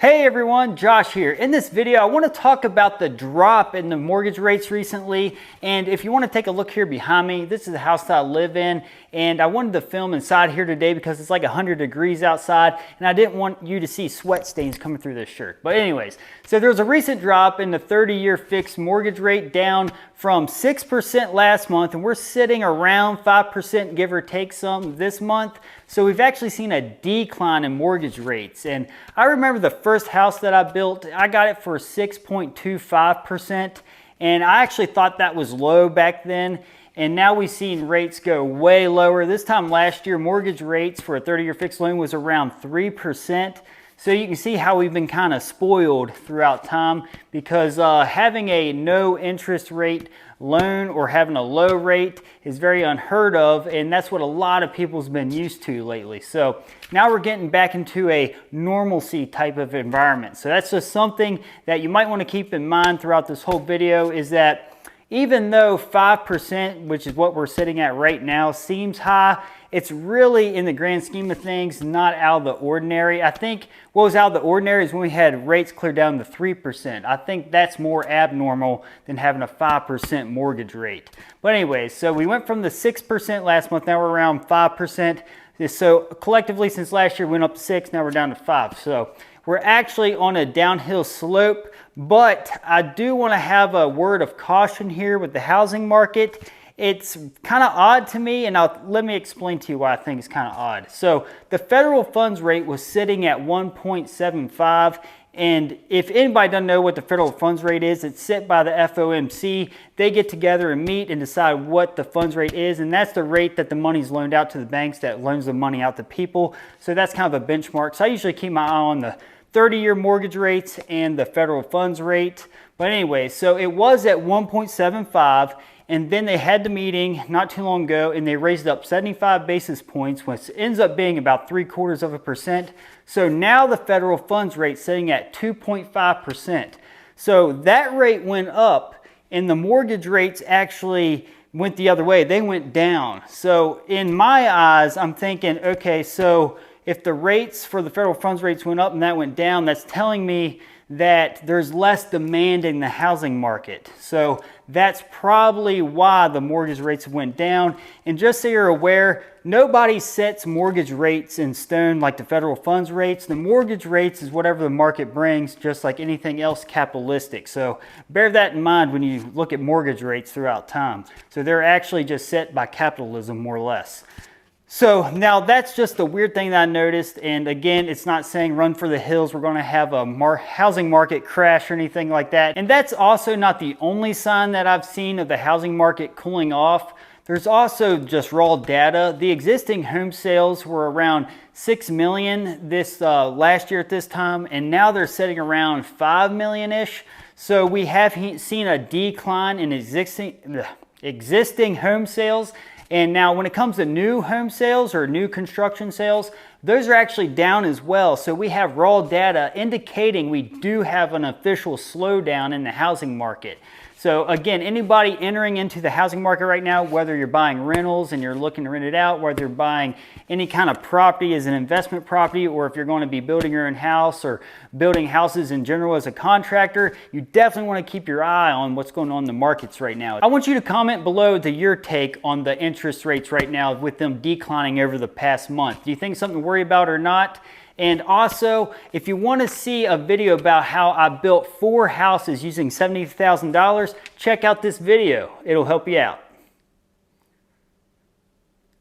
Hey everyone, Josh here. In this video, I want to talk about the drop in the mortgage rates recently. And if you want to take a look here behind me, this is the house that I live in. And I wanted to film inside here today because it's like 100 degrees outside. And I didn't want you to see sweat stains coming through this shirt. But anyways, so there was a recent drop in the 30-year fixed mortgage rate down from 6% last month. And we're sitting around 5%, give or take some, this month. So we've actually seen a decline in mortgage rates. And I remember the first house that I built, I got it for 6.25%. And I actually thought that was low back then. And now we've seen rates go way lower. This time last year, mortgage rates for a 30-year fixed loan was around 3%. So you can see how we've been kind of spoiled throughout time because having a no interest rate loan or having a low rate is very unheard of, and that's what a lot of people's been used to lately. So now we're getting back into a normalcy type of environment. So that's just something that you might want to keep in mind throughout this whole video, is that even though 5%, which is what we're sitting at right now, seems high, it's really, in the grand scheme of things, not out of the ordinary. I think what was out of the ordinary is when we had rates clear down to 3%. I think that's more abnormal than having a 5% mortgage rate. But anyways, so we went from the 6% last month, now we're around 5%. So collectively, since last year, we went up to 6, now we're down to 5. So we're actually on a downhill slope, but I do want to have a word of caution here with the housing market. It's kind of odd to me, and let me explain to you why I think it's kind of odd. So the federal funds rate was sitting at 1.75, and if anybody doesn't know what the federal funds rate is, it's set by the FOMC. They get together and meet and decide what the funds rate is, and that's the rate that the money's loaned out to the banks that loans the money out to people. So that's kind of a benchmark. So I usually keep my eye on the 30-year mortgage rates and the federal funds rate. But anyway, so it was at 1.75, and then they had the meeting not too long ago, and they raised it up 75 basis points, which ends up being about 0.75%. So now the federal funds rate sitting at 2.5%. So that rate went up, and the mortgage rates actually went the other way. They went down. So in my eyes, I'm thinking, okay, so if the rates for the federal funds rates went up and that went down, that's telling me that there's less demand in the housing market. So that's probably why the mortgage rates went down. And just so you're aware, nobody sets mortgage rates in stone like the federal funds rates. The mortgage rates is whatever the market brings, just like anything else capitalistic. So bear that in mind when you look at mortgage rates throughout time. So they're actually just set by capitalism, more or less. So now that's just the weird thing that I noticed. And again, it's not saying run for the hills, we're going to have a housing market crash or anything like that. And that's also not the only sign that I've seen of the housing market cooling off. There's also just raw data. The existing home sales were around 6 million this last year at this time, and now they're sitting around 5 million-ish. So we have seen a decline in existing home sales. And now when it comes to new home sales or new construction sales, those are actually down as well. So we have raw data indicating we do have an official slowdown in the housing market. So again, anybody entering into the housing market right now, whether you're buying rentals and you're looking to rent it out, whether you're buying any kind of property as an investment property, or if you're going to be building your own house or building houses in general as a contractor, you definitely want to keep your eye on what's going on in the markets right now. I want you to comment below your take on the interest rates right now with them declining over the past month. Do you think something to worry about or not? And also, if you want to see a video about how I built 4 houses using $70,000, check out this video. It'll help you out.